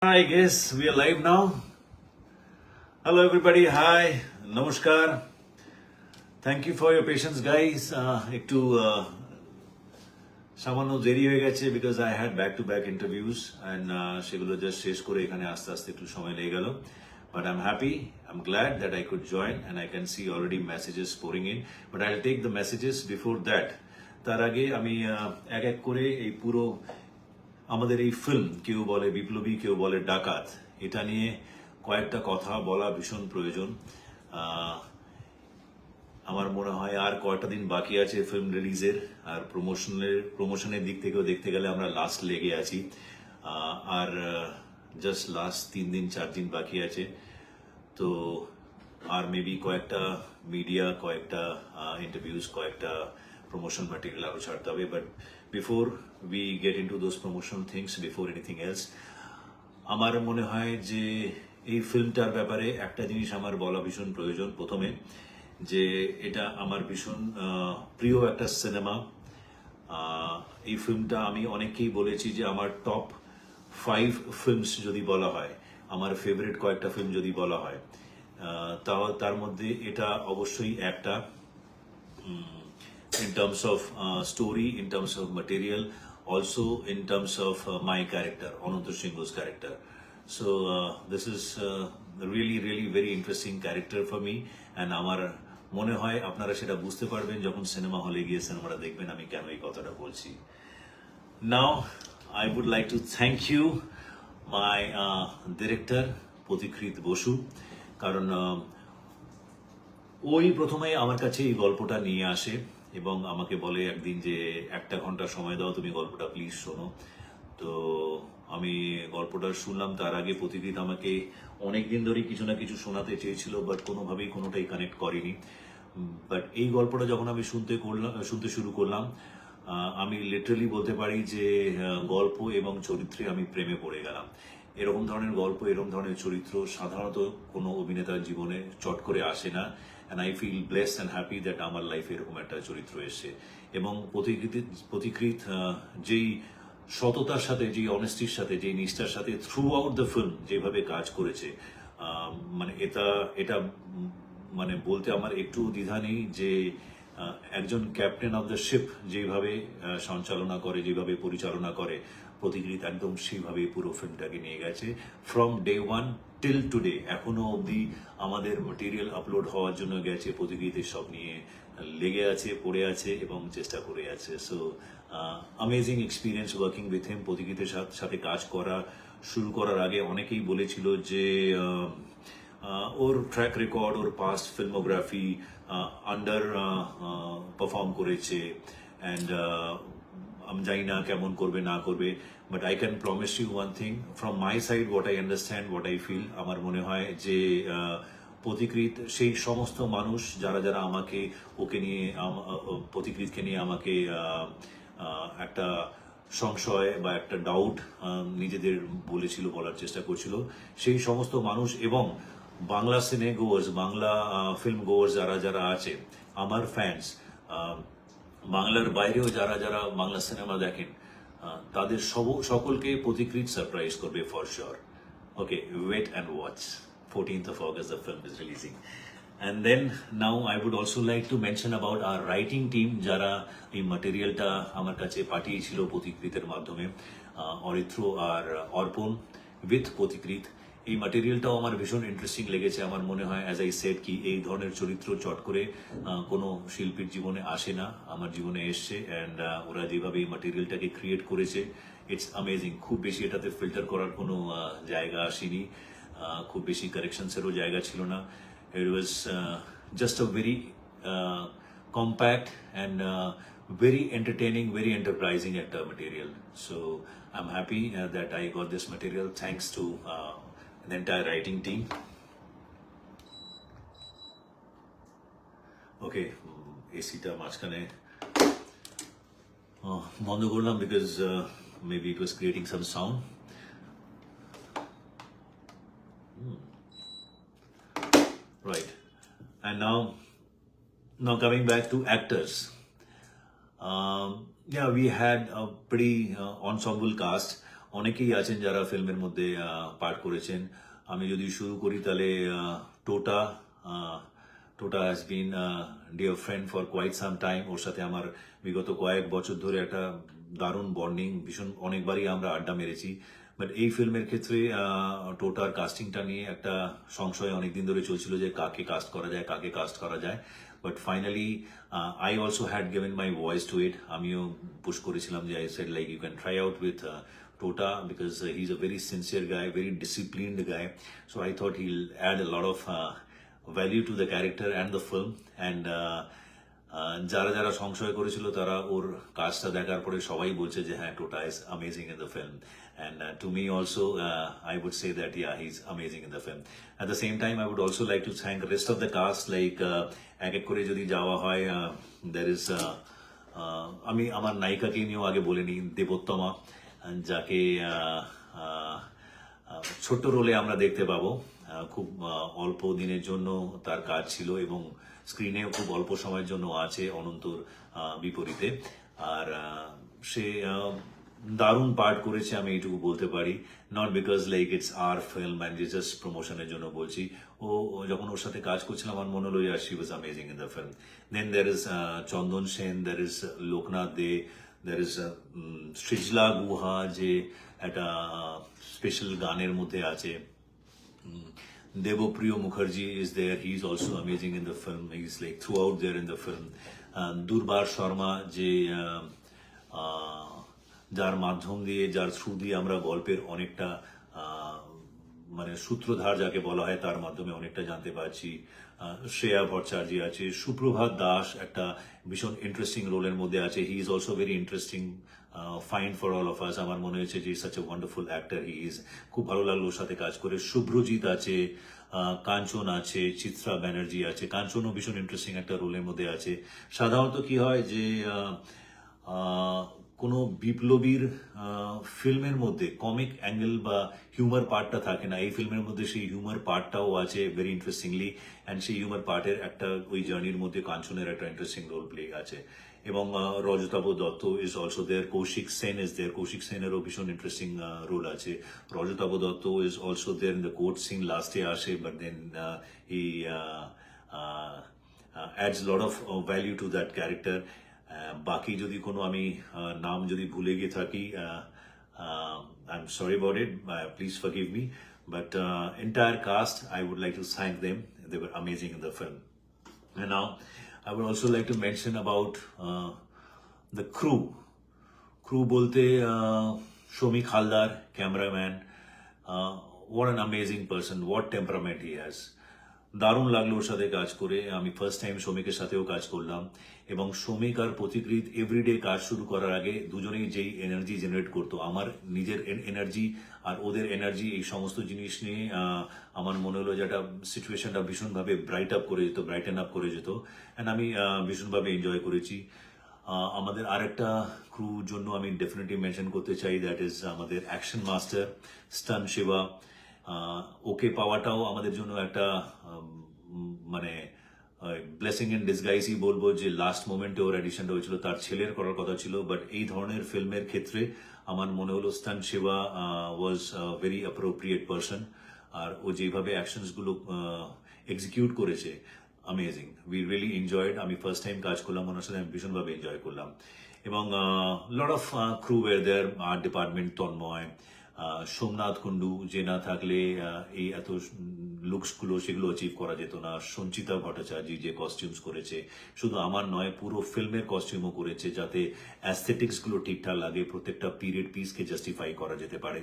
I guess we are live now. Hello, everybody. Hi. Namaskar. Thank you for your patience, guys. একটু সামান্য দেরি হয়ে গেছে because I had back-to-back interviews and সেগুলো just শেষ করে এখানে আস্তে আস্তে একটু সময় লেগে গেল. But I'm happy. I'm glad that I could join and I can see already messages pouring in. But I'll take the messages before that. তার আগে আমি এক এক করে এই পুরো আমাদের এই ফিল্ম কেউ বলে বিপ্লবী কেউ বলে ডাকাত এটা নিয়ে কয়েকটা কথা বলা ভীষণ প্রয়োজন। আমার মনে হয় আর কয়েকটা দিন বাকি আছে ফিল্ম রিলিজের, আর প্রমোশনের দিক থেকেও দেখতে গেলে আমরা লাস্ট লেগে আছি। আর জাস্ট লাস্ট 3-4 দিন বাকি আছে। তো আর মেবি কয়েকটা মিডিয়া, কয়েকটা ইন্টারভিউজ, কয়েকটা promotion material আরো ছাড়তে হবে। But before we get into those promotion things, before anything else, আমার মনে হয় যে এই ফিল্মটার ব্যাপারে একটা জিনিস আমার বলা ভীষণ প্রয়োজন। প্রথমে যে এটা আমার ভীষণ প্রিয় একটা সিনেমা। এই ফিল্মটা আমি অনেককেই বলেছি যে আমার টপ 5 ফিল্মস যদি বলা হয়, আমার ফেভারিট কয়েকটা ফিল্ম যদি বলা হয়, তাও তার মধ্যে এটা অবশ্যই একটা। In terms of story, in terms of material, also in terms of my character, Ananta Singho's character. So this is really, really very interesting character for me, and আমার মনে হয় আপনারা সেটা বুঝতে পারবেন যখন সিনেমা হলে গিয়ে সিনেমাটা দেখবেন আমি কেন এই কথাটা বলছি। Now I would like to thank you my director পথিকৃৎ Basu, কারণ ওই প্রথমে আমার কাছে এই গল্পটা নিয়ে আসে এবং আমাকে বলে একদিন যে 1 ঘন্টা সময় দাও, তুমি গল্পটা প্লিজ শোনো। তো আমি গল্পটা শুনলাম। তার আগে পথিকৃৎ আমাকে অনেকদিন ধরেই কিছু না কিছু শোনাতে চেয়েছিল, বাট কোনোভাবেই কোনোটাই কানেক্ট করেনি। বাট এই গল্পটা যখন আমি শুনতে শুরু করলাম, আমি লিটারালি বলতে পারি যে গল্প এবং চরিত্রে আমি প্রেমে পড়ে গেলাম। এরকম ধরনের গল্প, এরকম ধরনের চরিত্র সাধারণত কোনো অভিনেতার জীবনে চট করে আসে না। and I feel blessed and happy that আমার লাইফে এরকম একটা চরিত্র এসে। এবং পথিকৃৎ যেই সততার সাথে, যেই অনেস্টির সাথে, যেই নিষ্ঠার সাথে থ্রু আউট দ্য ফিল্ম যেভাবে কাজ করেছে, মানে এটা মানে বলতে আমার একটু দ্বিধা নেই যে একজন ক্যাপ্টেন অফ দ্য শিপ যেভাবে সঞ্চালনা করে, যেভাবে পরিচালনা করে, পথিকৃৎ একদম সেইভাবে পুরো ফিল্মটাকে নিয়ে গেছে ফ্রম ডে 1 টিল টুডে। এখনো অবধি আমাদের ম্যাটেরিয়াল আপলোড হওয়ার জন্য গেছে, পথিকৃৎ সব নিয়ে লেগে আছে, পড়ে আছে এবং চেষ্টা করে আছে। So amazing experience working with him. পথিকৃতের সাথে কাজ করা শুরু করার আগে অনেকেই বলেছিল যে ওর ট্র্যাক রেকর্ড, ওর পাস্ট ফিল্মোগ্রাফি আন্ডার পারফর্ম করেছে, অ্যান্ড আমি জানি না কেমন করবে না করবে। But I can promise you one thing from my side, what I understand, what I feel. আমার মনে হয় যে পথিকৃৎ সেই সমস্ত মানুষ যারা যারা আমাকে ওকে নিয়ে, পথিকৃৎকে নিয়ে আমাকে একটা সংশয় বা একটা ডাউট নিজেদের বলেছিল, বলার চেষ্টা করছিল, সেই সমস্ত মানুষ এবং বাংলা সিনে গোয়ার্স, বাংলা ফিল্ম গোয়ার্স যারা যারা আছে, আমার ফ্যান্স, বাংলার বাইরেও যারা যারা বাংলা সিনেমা দেখেন, তাদের সকলকে পথিকৃৎ সারপ্রাইজ করবে for sure. Okay, wait and watch. 14th of August the film is releasing. And then now I would also like to mention about our writing team যারা এই ম্যাটেরিয়ালটা আমার কাছে পাঠিয়েছিল পথিকৃতের মাধ্যমে, অরিত্র আর অর্পণ উইথ পথিকৃৎ। এই ম্যাটেরিয়ালটাও আমার ভীষণ ইন্টারেস্টিং লেগেছে। আমার মনে হয় অ্যাজ আই সেড কি এই ধরনের চরিত্র চট করে কোনো শিল্পীর জীবনে আসে না, আমার জীবনে এসছে। অ্যান্ড ওরা যেভাবে এই ম্যাটেরিয়ালটাকে ক্রিয়েট করেছে, ইটস অ্যামেজিং। খুব বেশি এটাতে ফিল্টার করার কোনো জায়গা আসেনি, খুব বেশি কারেকশনসেরও জায়গা ছিল না। It was just a very compact and very entertaining, very enterprising actor material. So I'm happy that I got this material thanks to the entire writing team. Okay, AC-টা মাঝখানে বন্ধ করলাম because maybe it was creating some sound. Right. And now coming back to actors. Yeah, we had a pretty ensemble cast. অনেকেই আছেন যারা ফিল্মের মধ্যে part করেছেন। আমি যদি শুরু করি তাহলে Tota Tota has been dear friend for quite some time. ওর সাথে আমার বিগত কয়েক বছর ধরে একটা দারুণ বন্ডিং, ভীষণ অনেকবারই আমরা আড্ডা মেরেছি। বাট এই ফিল্মের ক্ষেত্রে টোটার কাস্টিংটা নিয়ে একটা সংশয় অনেকদিন ধরে চলছিল যে কাকে কাস্ট করা যায়, কাকে কাস্ট করা যায়। But finally I also had given my voice to it. আমিও পুশ করেছিলাম যে I said like you can try out with Tota because he's a very sincere guy, very disciplined guy. So I thought he'll add a lot of value to the character and the film. And যারা যারা সংশয় করেছিল তারা ওর কাজটা দেখার পরে সবাই বলছে যে হ্যাঁ, টোটা is amazing in the film. And to me also, I would say that yeah, he's amazing in the film. At the same time, I would also like to thank the rest of the cast. Like এক এক করে যদি যাওয়া হয়, there is আমি আমার নায়িকাকে নিয়েও আগে বলে নিই, দেবোত্তমা, যাকে ছোট্ট রোলে আমরা দেখতে পাবো। খুব অল্প দিনের জন্য তার কাজ ছিল এবং স্ক্রিনেও খুব অল্প সময়ের জন্য আছে অনন্তর বিপরীতে। আর সে দারুণ পার্ট করেছে, আমি এইটুকু বলতে পারি। Not because like it's our film and just প্রমোশনের জন্য বলছি। ও যখন ওর সাথে কাজ করছিলাম আমার মনে হলো she was amazing in the film. Then there is Chandan Sen, there is Loknath Dey, there is Srijla Guha, যে একটা স্পেশাল গানের মধ্যে আছে। Debapriya Mukherjee is there, he is also amazing in the film, he is like throughout there in the film. দুর্বার শর্মা, যে যার মাধ্যম দিয়ে, যার থ্রু দিয়ে আমরা গল্পের অনেকটা মানে সূত্রধার যাকে বলা হয় তার মাধ্যমে অনেকটা জানতে পারছি। শ্রেয়া ভট্টাচার্য আছে, সুপ্রভাত দাস একটা ভীষণ ইন্টারেস্টিং রোলের মধ্যে আছে। He is also very interesting, fine for all of us. আমার মনে হয়েছে যে such a wonderful actor he is. খুব ভালো লাগলো ওর সাথে কাজ করে। শুভ্রজিৎ আছে, কাঞ্চন আছে, চিত্রা ব্যানার্জি আছে। কাঞ্চনও ভীষণ ইন্টারেস্টিং একটা রোলের মধ্যে আছে। সাধারণত কি হয় যে কোনো বিপ্লবীর ফিল্মের মধ্যে কমিক অ্যাঙ্গেল বা হিউমার পার্টটা থাকে না। এই ফিল্মের মধ্যে সেই হিউমার পার্টটাও আছে ভেরি ইন্টারেস্টিংলি, অ্যান্ড সেই হিউমার পার্টের একটা ওই জার্নির মধ্যে কাঞ্চনের একটা ইন্টারেস্টিং রোল প্লে আছে। এবং Rajatava Dutta is also there, Kaushik Sen is there, Kaushik সেনেরও ভীষণ ইন্টারেস্টিং রোল আছে। Rajatava Dutta is also there in the court scene, লাস্টে আসে, but then he adds a lot of value to that character. বাকি যদি কোনো আমি নাম যদি ভুলে গিয়ে থাকি, I'm sorry about it, please forgive me, but entire cast, I would like to thank them. They were amazing in the film. And now I would also like to mention about the crew bolte Shomik Haldar, cameraman, what an amazing person, what temperament he has. দারুণ লাগলো ওর সাথে কাজ করে। আমি first time শ্রমিকের সাথেও কাজ করলাম, এবং শ্রমিক আর পথিকৃৎ এভরিডে কাজ শুরু করার আগে দুজনেই যেই এনার্জি জেনারেট করতো, আমার নিজের এনার্জি আর ওদের এনার্জি, এই সমস্ত জিনিস নিয়ে আমার মনে হলো যে একটা সিচুয়েশনটা ভীষণভাবে ব্রাইটেন আপ করে যেত, অ্যান্ড আমি ভীষণভাবে এনজয় করেছি। আমাদের আরেকটা ক্রু জন্য আমি ডেফিনেটলি মেনশন করতে চাই, দ্যাট ইজ আমাদের অ্যাকশন মাস্টার স্টান শিবা। ওকে পাওয়াটাও আমাদের জন্য একটা মানে ব্লেসিং ইন ডিসগাইজই বলবো, যে লাস্ট মোমেন্টে ওর অ্যাডিশনটা হয়েছিল, তার ছেলের করার কথা ছিল, বাট এই ধরনের ফিল্মের ক্ষেত্রে আমার মনে হলো Stun Siva was very appropriate person. আর ও যেভাবে অ্যাকশনসগুলো এক্সিকিউট করেছে, অ্যামেজিং, উই রিয়েলি এনজয়েড। আমি ফার্স্ট টাইম কাজ করলাম ওনার সাথে, আমি ভীষণভাবে এনজয় করলাম। এবং lot of crew were there, art department Tanmoy, Somnath Kundu, যে না থাকলে এই এত লুকসগুলো সেগুলো অ্যাচিভ করা যেত না। সঞ্চিতা ভট্টাচার্য যে কস্টিউমস করেছে, শুধু আমার নয় পুরো ফিল্মের কস্টিউমও করেছে, যাতে অ্যাস্থেটিক্সগুলো ঠিকঠাক লাগে, প্রত্যেকটা পিরিয়ড পিসকে জাস্টিফাই করা যেতে পারে,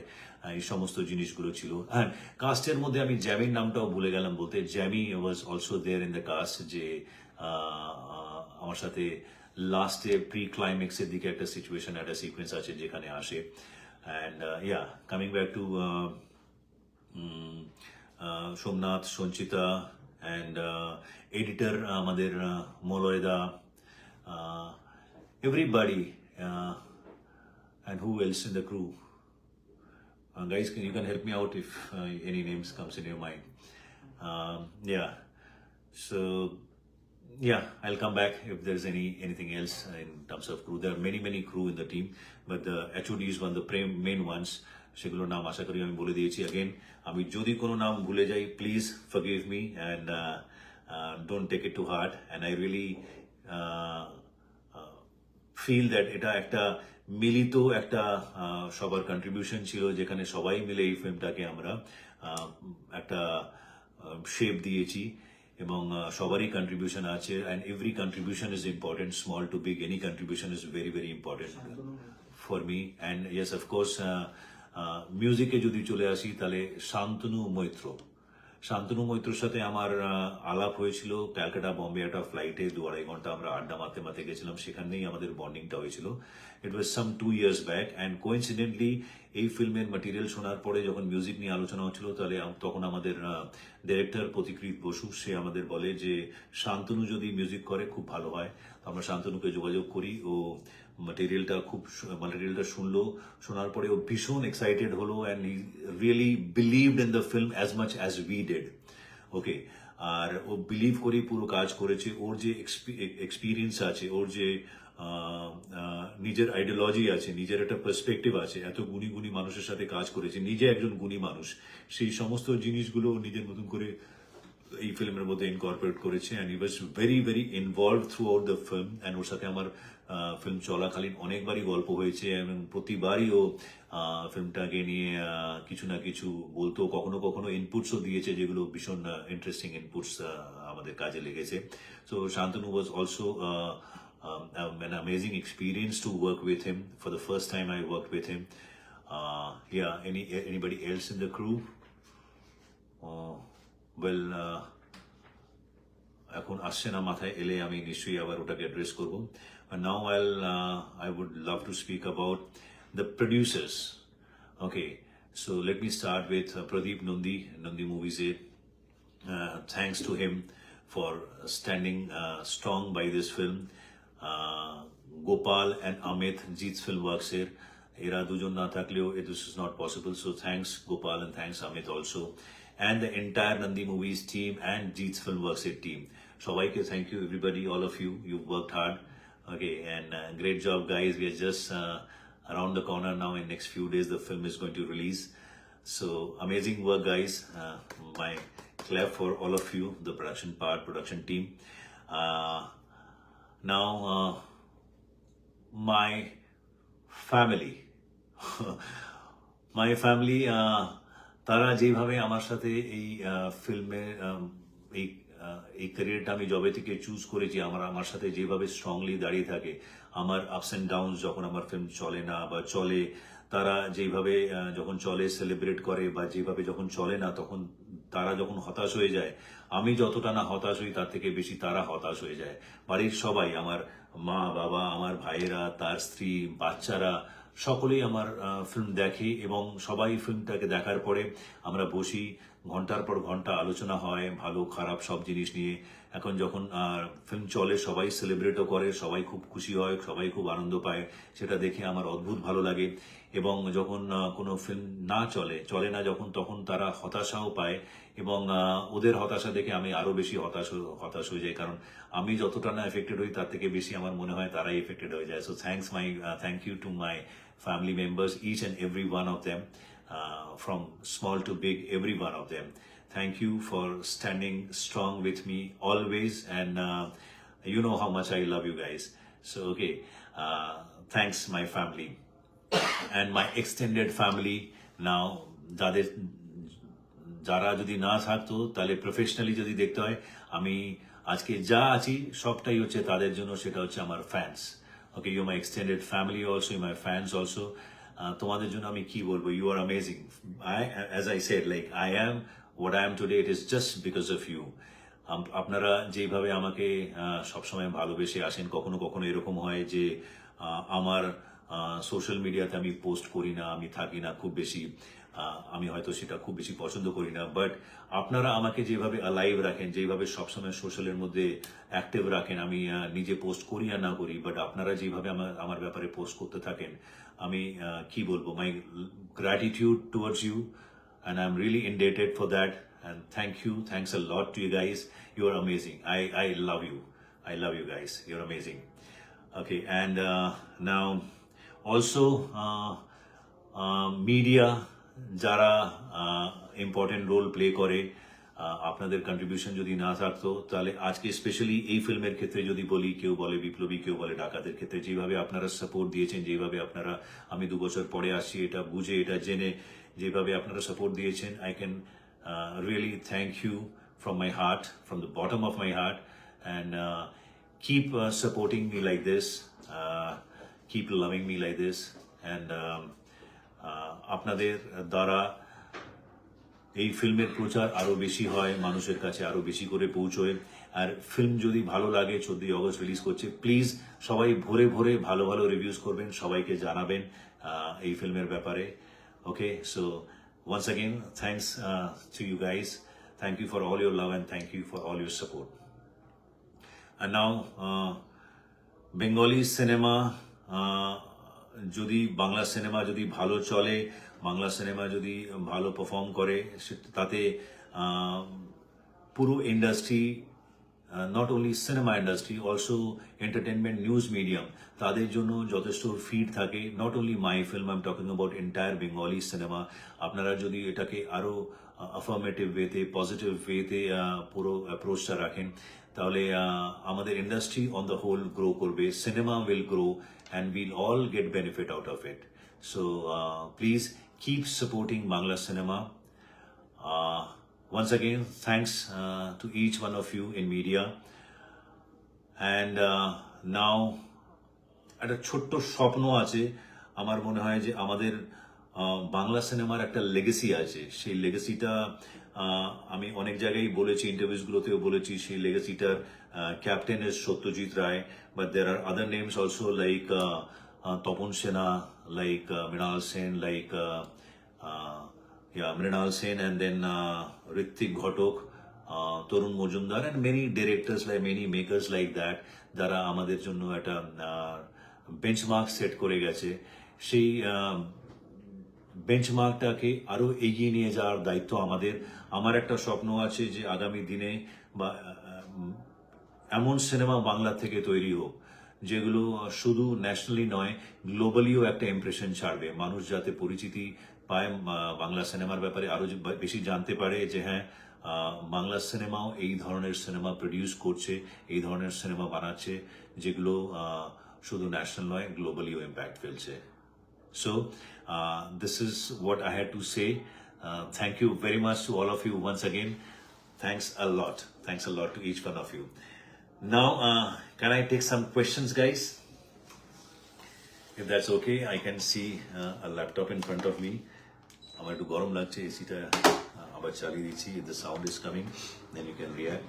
এই সমস্ত জিনিসগুলো ছিল। হ্যাঁ, কাস্টের মধ্যে আমি জ্যামির নামটাও ভুলে গেলাম বলতে। Jamie was also there in the cast, যে আমার সাথে লাস্টে প্রি ক্লাইম্যাক্সের দিকে একটা সিচুয়েশন, একটা সিকোয়েন্স আছে যেখানে আসে। And yeah, coming back to Somnath, Sonchita, and editor আমাদের মলয়দা, everybody, and who else in the crew? Guys, you can help me out if any names comes in your mind. Yeah, so yeah, I'll come back if there's anything else in terms of crew. There are many crew in the team, but the HODs one, the main ones, সেগুলোর নাম আশা করি আমি বলে দিয়েছি। Again, আমি যদি কোনো নাম ভুলে যাই, please forgive me and don't take it to heart. And I really feel that এটা একটা মিলিত একটা সবার কন্ট্রিবিউশন ছিল, যেখানে সবাই মিলে এই ফিল্মটাকে আমরা একটা শেপ দিয়েছি এবং সবারই কন্ট্রিবিউশন আছে। And every contribution is important, small to big, any contribution is very important for me. And yes, of course মিউজিকে যদি চলে আসি তাহলে শান্তনু মৈত্রর সাথে আমার আলাপ হয়েছিল ক্যালকাটা বম্বে একটা ফ্লাইটে, 2-2.5 ঘন্টা আমরা আড্ডা মারতে মারতে গেছিলাম, সেখানেই আমাদের বন্ডিংটা হয়েছিল। ইট ওয়াজ সাম 2 years ব্যাক। অ্যান্ড কোইন্সিডেন্টলি এই ফিল্মের ম্যাটেরিয়াল শোনার পরে যখন মিউজিক নিয়ে আলোচনা হচ্ছিল, তাহলে তখন আমাদের ডিরেক্টর প্রতিকৃত বসু সে আমাদের বলে যে শান্তনু যদি মিউজিক করে খুব ভালো হয়। আমরা শান্তনুকে যোগাযোগ করি, ও ম্যাটেরিয়ালটা শুনলো, শোনার পরে ও ভীষণ এক্সাইটেড হলো and he really believed in the film as much as we did. Okay, আর ও বিলিভ করে পুরো কাজ করেছে। ওর যে এক্সপিরিয়েন্স আছে, ওর যে নিজের আইডিওলজি আছে, নিজের একটা পার্সপেক্টিভ আছে, এত গুণী গুণী মানুষের সাথে কাজ করেছে, নিজে একজন গুণী মানুষ, সেই সমস্ত জিনিসগুলো নিজের মতন করে এই ফিল্মের মধ্যে ইনকর্পোরেট করেছে। And he was very involve throughout the film. And ওর সাথে আমার ফিল্ম চলাকালীন অনেকবারই গল্প হয়েছে এবং প্রতিবারই ও ফিল্মটাকে নিয়ে কিছু না কিছু বলতো, কখনো কখনো ইনপুটসও দিয়েছে, যেগুলো ভীষণ ইন্টারেস্টিং ইনপুটস আমাদের কাজে লেগেছে। So Shantanu was also an amazing experience to work with him. For the first time I worked with him. Yeah, anybody else in the crew? Well, এখন আসছে না মাথায়, এলে আমি নিশ্চয়ই আবার ওটাকে অ্যাড্রেস করব। And now I would love to speak about the producers. Okay, so let me start with Pradeep Nandi Movies. Thanks to him for standing strong by this film. Gopal and Amit, Jeet's Filmworks এর, এরা দুজন না থাকলেও this is not possible. So thanks Gopal and thanks Amit also. And the entire Nandi Movies team and Jeet's Filmworks team. সবাইকে thank you, everybody, all of you. You've worked hard. Okay, and great job, guys. We are just around the corner now. In next few days, the film is going to release. So amazing work, guys. My clap for all of you, the production team. Now, my family. My family, তারা যেভাবে আমার সাথে এই ফিল্মে এই ক্যারিয়ারটা আমি জবে থেকে চুজ করেছি, আমার সাথে যেভাবে স্ট্রংলি দাঁড়িয়ে থাকে, আমার আপস অ্যান্ড ডাউনস যখন আমার ফিল্ম চলে না বা চলে, তারা যেভাবে যখন চলে সেলিব্রেট করে, বা যেভাবে যখন চলে না তখন তারা যখন হতাশ হয়ে যায়, আমি যতটা না হতাশ হই তার থেকে বেশি তারা হতাশ হয়ে যায়। বাড়ির সবাই, আমার মা বাবা, আমার ভাইয়েরা, তার স্ত্রী, বাচ্চারা, সকলেই আমার ফিল্ম দেখে এবং সবাই ফিল্মটাকে দেখার পরে আমরা বসি, ঘন্টার পর ঘন্টা আলোচনা হয় ভালো খারাপ সব জিনিস নিয়ে। এখন যখন ফিল্ম চলে সবাই সেলিব্রেটও করে, সবাই খুব খুশি হয়, সবাই খুব আনন্দ পায়, সেটা দেখে আমার অদ্ভুত ভালো লাগে। এবং যখন কোনো ফিল্ম না চলে না যখন, তখন তারা হতাশাও পায় এবং ওদের হতাশা দেখে আমি আরো বেশি হতাশ হয়ে যাই, কারণ আমি যতটা না এফেক্টেড হই তার থেকে বেশি আমার মনে হয় তারাই এফেক্টেড হয়ে যায়। So thank you to my family members, each and every one of them, from small to big, every one of them. Thank you for standing strong with me always, and you know how much I love you guys. So okay, thanks my family and my extended family. Now যারা যদি না থাকতো, তাহলে professionally যদি দেখতে হয়, আমি আজকে যা আছি সবটাই হচ্ছে তাদের জন্য, সেটা হচ্ছে আমার fans. Okay, you're my extended family also, you're my fans also. তোমাদের জন্য আমি কি বলবো, you are amazing. As I said, like I am what I am today, it is just because of you. আপনারা যেভাবে আমাকে সবসময় ভালোবেসে আসেন, কখনো কখনো এরকম হয় যে আমার সোশ্যাল মিডিয়াতে আমি পোস্ট করি না, আমি থাকি না খুব বেশি, আমি হয়তো সেটা খুব বেশি পছন্দ করি না, বাট আপনারা আমাকে যেভাবে অ্যালাইভ রাখেন, যেভাবে সবসময় সোশ্যালের মধ্যে অ্যাক্টিভ রাখেন, আমি নিজে পোস্ট করি আর না করি, বাট আপনারা যেভাবে আমার ব্যাপারে পোস্ট করতে থাকেন, আমি কি বলবো, my gratitude towards you, and I'm really indebted for that, and thanks a lot to you guys. You are amazing. I love you. I love you guys. You're amazing. Okay, and now also media যারা important role play করে, আপনাদের contribution যদি না থাকতো তাহলে আজকে specially এই ফিল্মের ক্ষেত্রে যদি বলি, কেউ বলে বিপ্লবী, কেউ বলে ডাকাতের ক্ষেত্রে যেভাবে আপনারা সাপোর্ট দিয়েছেন, যেভাবে আপনারা, আমি 2 বছর পরে আসছি এটা বুঝে এটা জেনে যেভাবে আপনারা সাপোর্ট দিয়েছেন, I can really thank you from my heart, from the bottom of my heart, and keep supporting me like this, keep loving me like this, and আপনাদের দ্বারা এই ফিল্মের প্রচার আরো বেশি হয়, মানুষের কাছে আরো বেশি করে পৌঁছয়। আর ফিল্ম যদি ভালো লাগে, 14 অগস্ট রিলিজ করছে, প্লিজ সবাই ভরে ভরে ভালো ভালো রিভিউজ করবেন, সবাইকে জানাবেন এই ফিল্মের ব্যাপারে। ওকে, so once again thanks to you guys. Thank you for all your love and thank you for all your support. And now Bengali cinema, যদি বাংলা সিনেমা যদি ভালো চলে, বাংলা সিনেমা যদি ভালো পারফর্ম করে, তাতে পুরো industry, not only cinema industry, also entertainment news medium, তাদের জন্য যথেষ্ট ফিড থাকে। Not only my film, I am talking about entire Bengali cinema. আপনারা যদি এটাকে আরো অ্যাফার্মেটিভ ওয়েতে, পজিটিভ ওয়েতে পুরো অ্যাপ্রোচটা রাখেন, তাহলে আমাদের industry on the whole grow করবে, cinema will grow and we'll all get benefit out of it. So please keep supporting Bangla cinema. Once again, thanks to each one of you in media. And now একটা ছোট্ট স্বপ্ন আছে, আমার মনে হয় যে আমাদের বাংলা সিনেমার একটা লেগেসি আছে। সেই লেগেসিটা আমি অনেক জায়গায় বলেছি, ইন্টারভিউসগুলোতেও বলেছি, সেই লেগেসিটার captain is Satyajit Ray, but there are other names also like Topon Sena, like Mrinal Sen, like Mrinal Sen, and then Ritwik Ghatok, Torun Mojumdar, and many directors, like many makers like that, যারা আমাদের জন্য একটা benchmark set করে গেছে। সেই বেঞ্চমার্কটাকে আরো এগিয়ে নিয়ে যাওয়ার দায়িত্ব আমাদের। আমার একটা স্বপ্ন আছে যে আগামী দিনে বা এমন সিনেমা বাংলা থেকে তৈরি হোক যেগুলো শুধু ন্যাশনালি নয়, গ্লোবালিও একটা ইমপ্রেশন ছাড়বে। মানুষ যাতে পরিচিতি পায় বাংলা সিনেমার ব্যাপারে, আরো বেশি জানতে পারে যে হ্যাঁ, বাংলা সিনেমাও এই ধরনের সিনেমা প্রডিউস করছে, এই ধরনের সিনেমা বানাচ্ছে যেগুলো শুধু ন্যাশনাল নয়, গ্লোবালিও ইম্প্যাক্ট ফেলছে। So this is what I had to say. Thank you very much to all of you once again. Thanks a lot. Thanks a lot to each one of you. Now, can I take some questions, guys? If that's okay, I can see a laptop in front of me. আমার একটু গরম লাগছে, এসিটা আবার চালিয়ে দিচ্ছি। If the sound is coming, then you can react.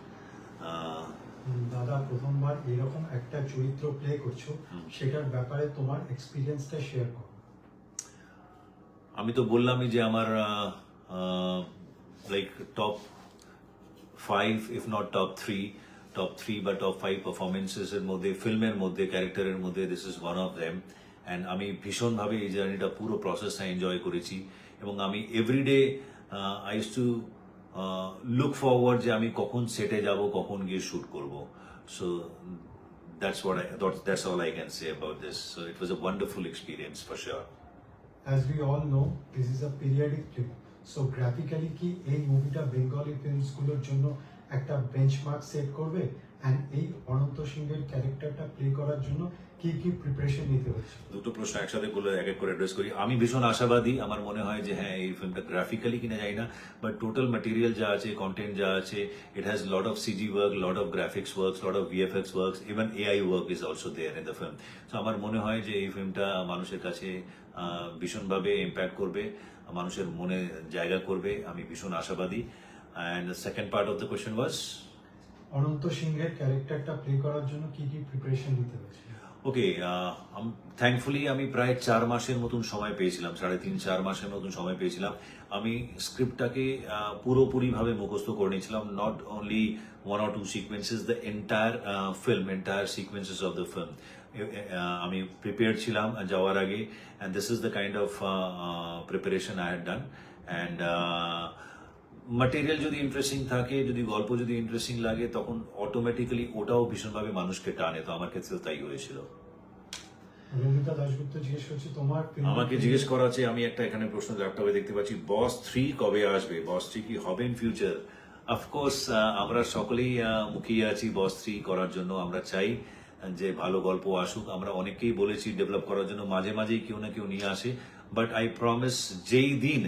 দাদা, প্রথমবার এরকম একটা চরিত্র প্লে করছো, সেটার ব্যাপারে তোমার এক্সপিরিয়েন্সটা শেয়ার করো। আমি তো বললামই যে আমার like top 5, if not top 3 বা টপ 5 পারফরমেন্সেস এর মধ্যে, ফিল্মের মধ্যে, ক্যারেক্টারের মধ্যে this is one of them. And আমি ভীষণভাবে এই জার্নিটা, পুরো প্রসেসটা এনজয় করেছি। এবং আমি everyday I use to look forward যে আমি কখন সেটে যাব, কখন গিয়ে শুট করব। So that's all I can say about this. So it was a wonderful experience for sure. As we all know, this is a periodic film. So graphically কি এই মুভিটা বেঙ্গলি ফিল্মসগুলোর জন্য একটা বেঞ্চমার্ক সেট করবে? And এই অনন্ত সিংহের ক্যারেক্টারটা play করার জন্য কি কি প্রিপারেশন নিতে হচ্ছে? দুটো প্রশ্ন একসাথে করলে এক এক করে অ্যাড্রেস করি। আমি ভীষণ আশাবাদী। আমার মনে হয় যে হ্যাঁ, এই ফিল্মটা গ্রাফিক্যালি কিনা যায় না, বাট টোটাল ম্যাটেরিয়াল যা আছে, কন্টেন্ট যা আছে, it has lot of CG work, lot of graphics works, lot of VFX works, even AI work is also there in the film. So আমার মনে হয় যে এই ফিল্মটা মানুষের কাছে ভীষণভাবে ইম্প্যাক্ট করবে, মানুষের মনে জায়গা করবে। আমি ভীষণ আশাবাদী। And the second part of the question was, Ananta সিংহের ক্যারেক্টারটা প্লে করার জন্য কি কি প্রিপারেশন নিতে হচ্ছে? ওকে, থ্যাঙ্কফুলি আমি প্রায় 4 মাসের মতন সময় পেয়েছিলাম, 3.5-4 মাসের মতন সময় পেয়েছিলাম। আমি স্ক্রিপ্টটাকে পুরোপুরিভাবে মুখস্থ করে নিয়েছিলাম, not only 1 or 2 sequences, the entire film, entire sequences of the film. আমি প্রিপেয়ার ছিলাম যাওয়ার আগে, and this is the kind of preparation I had done. And material যদি ইন্টারেস্টিং থাকে, যদি গল্প যদি ইন্টারেস্টিং লাগে, তখন অটোমেটিক্যালি ওটাও ভীষণভাবে মানুষকে টানে। তো আমার ক্ষেত্রে তাই হয়েছিল। রঞ্জিতা দাশগুপ্ত জিজ্ঞেস করছে তোমার আমাকে জিজ্ঞেস করা আছে, আমি একটা এখানে প্রশ্ন ল্যাপটপে দেখতে পাচ্ছি, বস 3 কবে আসবে? বস 3 কি হবে ইন ফিউচার? অফকোর্স আমরা সকলেই মুখিয়ে আছি বস 3 করার জন্য। আমরা চাই যে ভালো গল্প আসুক। আমরা অনেকেই বলেছি ডেভেলপ করার জন্য, মাঝে মাঝেই কেউ না কেউ নিয়ে আসে। বাট আই প্রমিস, যেই দিন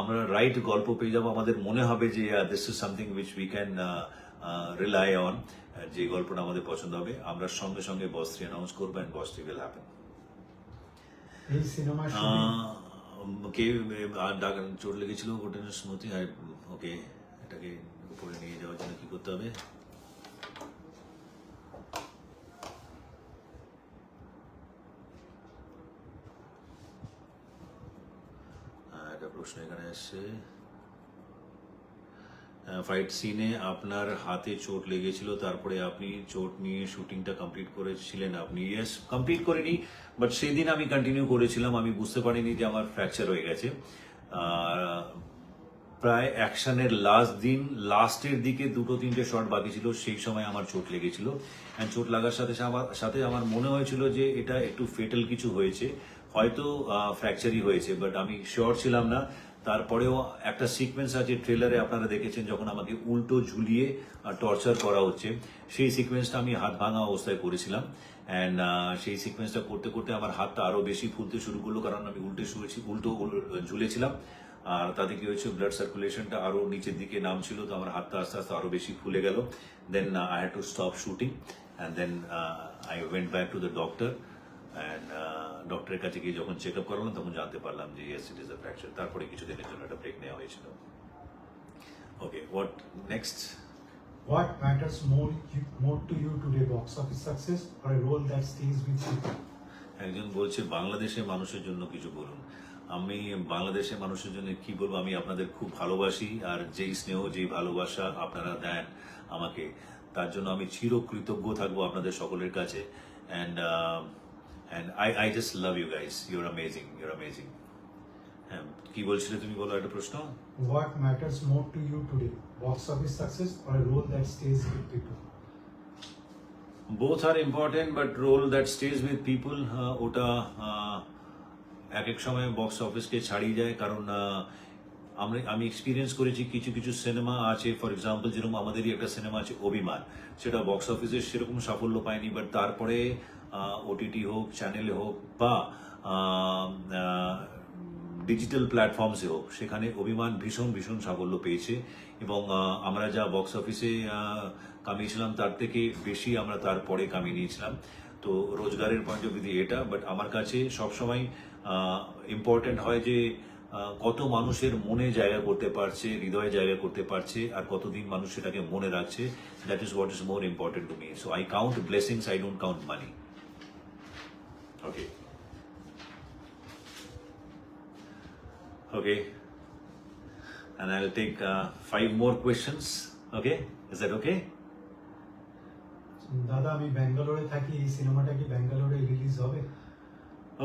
আমরা রাইট গল্প পেয়ে যাবো, আমাদের মনে হবে যে this is something which we can rely on, যে গল্পটা আমাদের পছন্দ হবে, আমরা সঙ্গে সঙ্গে বস 3 অ্যানাউন্স করবো, অ্যান্ড বস 3 উইল হ্যাপেন। এই সিনেমার কে চোট লেগেছিল গোটেন স্মৃতি। ওকে, এটাকে উপরে নিয়ে যাওয়ার জন্য কি করতে হবে? একটা প্রশ্ন এখানে এসছে, ফাইট সিনে আপনার হাতে চোট লেগেছিল, তারপরে আপনি চোট নিয়ে শুটিংটা কমপ্লিট করেছিলেন? আপনি ইয়েস, কমপ্লিট করিনি, বাট সেদিন আমি কন্টিনিউ করেছিলাম। আমি বুঝতে পারিনি যে আমার ফ্র্যাকচার হয়ে গেছে। প্রায় অ্যাকশনের লাস্ট দিন, লাস্টের দিকে 2-3টে শট বাকি ছিল, সেই সময় আমার চোট লেগেছিল। অ্যান্ড চোট লাগার সাথে সাথে আমার মনে হয়েছিল যে এটা একটু ফেটাল কিছু হয়েছে, হয়তো ফ্র্যাকচারই হয়েছে, বাট আমি শিওর ছিলাম না। তারপরেও একটা সিকোয়েন্স আছে ট্রেলারে, আপনারা দেখেছেন, যখন আমাকে উল্টো ঝুলিয়ে টর্চার করা হচ্ছে, সেই সিকোয়েন্সটা আমি হাত ভাঙা অবস্থায় করেছিলাম। অ্যান্ড সেই সিকোয়েন্সটা করতে করতে আমার হাতটা আরো বেশি ফুলতে শুরু করলো, কারণ আমি উল্টো ঝুলেছিলাম। আর তাতে কি হয়েছে, ব্লাড সার্কুলেশনটা আরো নিচের দিকে নামছিল, তো আমার হাতটা আস্তে আস্তে আরো বেশি ফুলে গেল। Then I had to stop shooting, and then I went back to the doctor. And ডক্টরের কাছে গিয়ে যখন চেক আপ করালাম, তখন জানতে পারলাম যে yes, it is a fracture. তারপরে কিছুদিনের জন্য একটা ব্রেক নেওয়া হয়েছিল। Okay, what next? What matters more to you today, box office success or a role that stays with you? একজন বলছে বাংলাদেশের মানুষের জন্য কিছু বলুন। আমি বাংলাদেশের মানুষের জন্য কি বলবো, আমি আপনাদের খুব ভালোবাসি, আর যেই স্নেহ, যেই ভালোবাসা আপনারা দেন আমাকে, তার জন্য আমি চিরকৃতজ্ঞ থাকবো আপনাদের সকলের কাছে। And I just love you guys, you're amazing, you're amazing. হ্যাঁ, কি বলছিলে তুমি, বলো একটা প্রশ্ন। What matters more to you today, box office success or a role that stays with people? Both are important, but role that stays with people, ওটা এক এক সময় বক্স অফিসকে ছাড়িয়ে যায়। কারণ আমি এক্সপিরিয়েন্স করেছি, কিছু কিছু সিনেমা আছে, ফর এক্সাম্পল যেরকম আমাদেরই একটা সিনেমা আছে অভিমান, সেটা বক্স অফিসে সেরকম সাফল্য পায়নি, বাট তারপরে ওটিটি হোক, চ্যানেলে হোক, বা ডিজিটাল প্ল্যাটফর্মসে হোক, সেখানে অভিমান ভীষণ ভীষণ সাফল্য পেয়েছে। এবং আমরা যা বক্স অফিসে কামিয়েছিলাম, তার থেকে বেশি আমরা তারপরে কামিয়ে নিয়েছিলাম। তো রোজগারের পয়েন্ট অফ ভিউ এটা, বাট আমার কাছে সবসময় ইম্পর্টেন্ট হয় যে কত মানুষের মনে জায়গা করতে পারছে, হৃদয়ে জায়গা করতে পারছে, আর কতদিন মানুষ সেটাকে মনে রাখছে। That is what is more important to me. So I count blessings, I don't count money. Okay, okay, and I'll take 5 more questions. Okay, is that okay? দাদা, আমি ব্যাঙ্গালোরে থাকি, এই সিনেমাটা কি ব্যাঙ্গালোরে রিলিজ হবে?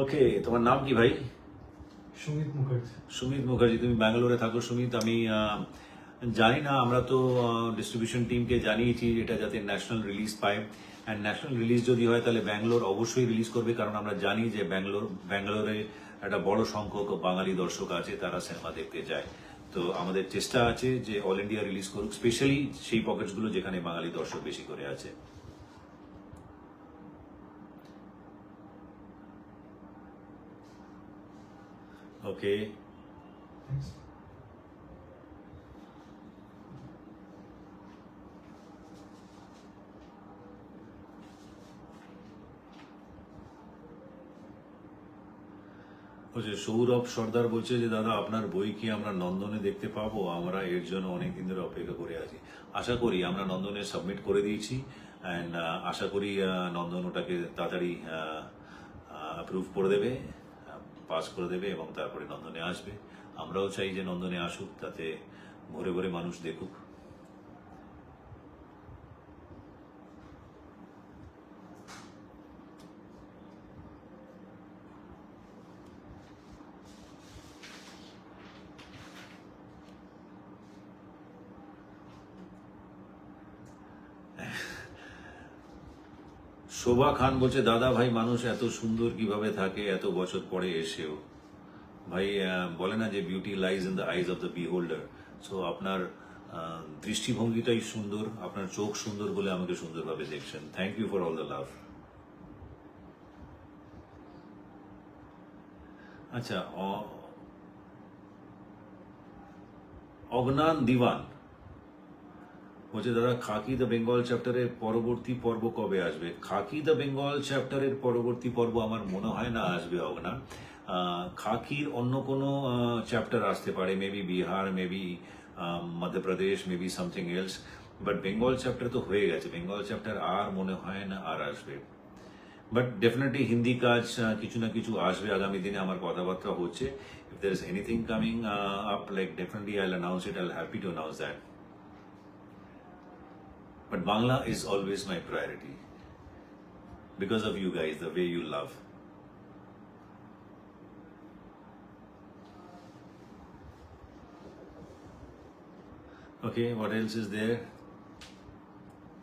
ওকে, তোমার নাম কি ভাই? সুমিত মুখার্জি। সুমিত মুখার্জি, তুমি ব্যাঙ্গালোরে থাকো সুমিত। আমি জানি না, আমরা তো ডিস্ট্রিবিউশন টিমকে জানিয়েছি এটা যাতে ন্যাশনাল রিলিজ পায়। অ্যান্ড ন্যাশনাল রিলিজ যদি হয়, তাহলে ব্যাঙ্গালোর অবশ্যই রিলিজ করবে, কারণ আমরা জানি যে ব্যাঙ্গালোরে একটা বড় সংখ্যক বাঙালি দর্শক আছে, তারা সিনেমা দেখতে যায়। তো আমাদের চেষ্টা আছে যে অল ইন্ডিয়া রিলিজ করুক, স্পেশালি সেই পকেটসগুলো যেখানে বাঙালি দর্শক বেশি করে আছে। ওকে, Thanks. বলছে সৌরভ সর্দার বলছে যে দাদা, আপনার বই কি আমরা নন্দনে দেখতে পাবো? আমরা এর জন্য অনেকদিন ধরে অপেক্ষা করে আছি। আশা করি, আমরা নন্দনে সাবমিট করে দিয়েছি, অ্যান্ড আশা করি নন্দন ওটাকে তাড়াতাড়ি অ্যাপ্রুভ করে দেবে, পাস করে দেবে, এবং তারপরে নন্দনে আসবে। আমরাও চাই যে নন্দনে আসুক, তাতে ভরে ভরে মানুষ দেখুক। শোভা খান বলছে দাদা ভাই মানুষ এত সুন্দর কিভাবে থাকে এত বছর পরে এসেও। ভাই বলে না যে beauty lies in the eyes of the বিহোল্ডার। So আপনার দৃষ্টিভঙ্গিটাই সুন্দর, আপনার চোখ সুন্দর বলে আমাকে সুন্দরভাবে দেখছেন। Thank you for all the love. আচ্ছা, অগনান দিওয়ান বলছে দাদা খাকি দ্য বেঙ্গল চ্যাপ্টারের পরবর্তী পর্ব কবে আসবে? খাকি দ্য বেঙ্গল চ্যাপ্টারের পরবর্তী পর্ব আমার মনে হয় না আসবে অগনান। খাকির অন্য কোনো চ্যাপ্টার আসতে পারে, maybe Bihar, maybe Madhya Pradesh, maybe something else, but Bengal chapter তো হয়ে গেছে। বেঙ্গল চ্যাপ্টার আর মনে হয় না আর আসবে, বাট ডেফিনেটলি হিন্দি কাজ কিছু না কিছু আসবে আগামী দিনে। আমার কথাবার্তা হচ্ছে, if there is anything coming up, like definitely আইল অ্যানাউন্স ইট, আইল happy to announce that. But Bangla is always my priority because of you guys, the way you love. Okay, what else is there?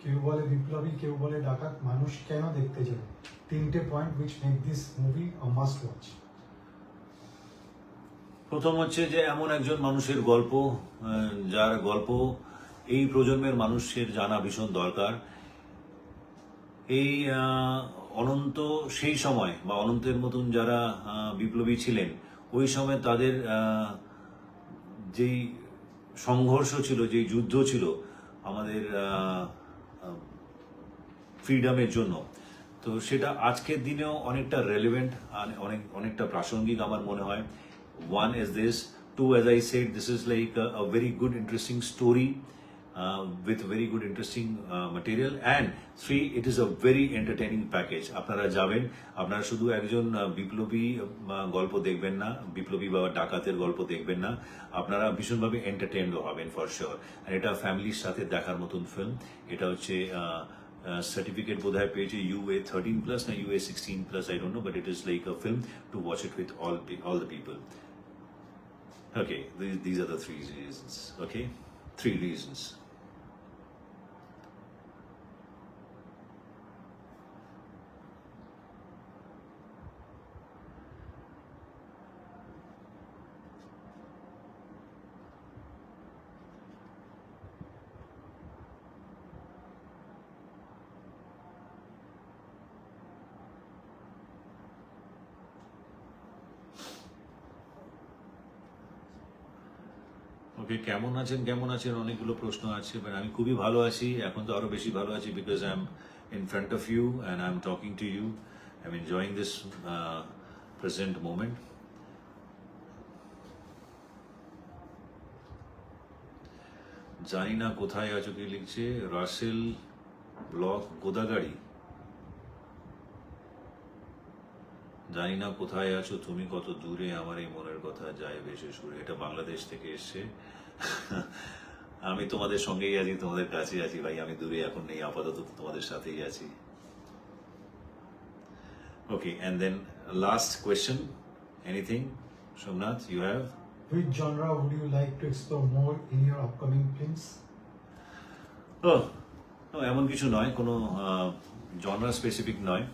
কেউ বলে বিপ্লবী, কেউ বলে ডাকাত, মানুষ কেন দেখতে যাবে? তিনটে point which make this movie a must watch. প্রথম হচ্ছে যে এমন একজন মানুষের গল্প, যার গল্প এই প্রজন্মের মানুষের জানা ভীষণ দরকার। এই অনন্ত সেই সময় বা অনন্তের মতন যারা বিপ্লবী ছিলেন, ওই সময় তাদের যেই সংঘর্ষ ছিল, যেই যুদ্ধ ছিল আমাদের ফ্রিডমের জন্য, তো সেটা আজকের দিনেও অনেকটা রেলেভেন্ট, অনেকটা প্রাসঙ্গিক আমার মনে হয়। One is this, two, as I said, this is like a very good interesting story with very good interesting material, and three, it is a very entertaining package. আপনারা যাবেন, আপনারা শুধু একজন বিপ্লবী গল্প দেখবেন না, বিপ্লবী বা ডাকাতের গল্প দেখবেন না, আপনারা ভীষণভাবে এন্টারটেইনড হবেন ফর শিওর। আর এটা ফ্যামিলির সাথে দেখার মতন ফিল্ম। এটা হচ্ছে সার্টিফিকেট বোধহয় পেয়েছে UA 13+ না UA 16+, I don't know, but it is like a film to watch it with all the people. Okay, these are the 3 reasons. Okay, 3 reasons. ওকে, কেমন আছেন অনেকগুলো প্রশ্ন আছে, বাট আমি খুবই ভালো আছি। এখন তো আরো বেশি ভালো আছি because I am in front of you and I am talking to you. I am enjoying this present moment. জানি না কোথায় আছো, কি লিখছে রাসেল ব্লক গোদাগাড়ি। জানি না কোথায় আছো তুমি, কত দূরে আমার এই মনের কথা যায় ভেসে সুরে। এটা বাংলাদেশ থেকে এসছে। আমি তোমাদের সঙ্গেই আছি, তোমাদের কাছে আছি ভাই, আমি দূরে এখন নেই, আপাতত তোমাদের সাথেই আছি। Okay, and then last question, anything Somnath you have? Which genre would you like to explore more in your upcoming films? এমন কিছু নয়, কোনো জনরা স্পেসিফিক নয়।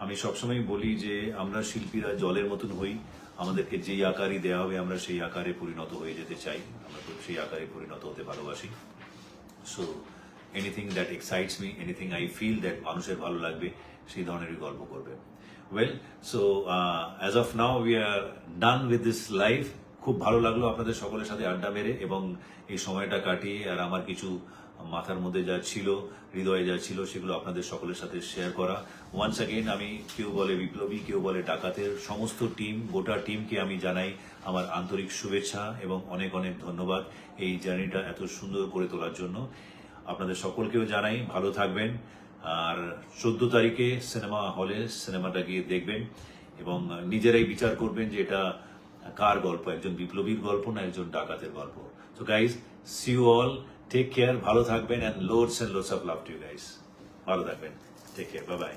আমি সবসময় বলি যে আমরা শিল্পীরা জলের মতন হই, আমাদেরকে যেই আকারই দেওয়া হবে আমরা সেই আকারে পরিণত হয়ে যেতে চাই, আমরা সেই আকারে পরিণত হতে ভালোবাসি। So anything that excites me, anything I feel that মানুষের ভালো লাগবে, সেই ধরনেরই গল্প করবে। Well, so as of now we are done with this live. খুব ভালো লাগলো আপনাদের সকলের সাথে আড্ডা মেরে এবং এই সময়টা কাটিয়ে, আর আমার কিছু মাথার মধ্যে যা ছিল, হৃদয়ে যা ছিল, সেগুলো আপনাদের সকলের সাথে শেয়ার করা। ওয়ান্স অ্যাগেন আমি, কেউ বলে বিপ্লবী, কেউ বলে ডাকাতের সমস্ত টিম, গোটা টিমকে আমি জানাই আমার আন্তরিক শুভেচ্ছা এবং অনেক অনেক ধন্যবাদ এই জার্নিটা এত সুন্দর করে তোলার জন্য। আপনাদের সকলকেও জানাই ভালো থাকবেন, আর 14 তারিখে সিনেমা হলে সিনেমাটা গিয়ে দেখবেন এবং নিজেরাই বিচার করবেন যে এটা কার গল্প, একজন বিপ্লবীর গল্প না একজন ডাকাতের গল্প। So guys, see you all, take care, ভালো থাকবেন, and loads of love to you guys. ভালো থাকবেন, টেক কেয়ার, বাই বাই।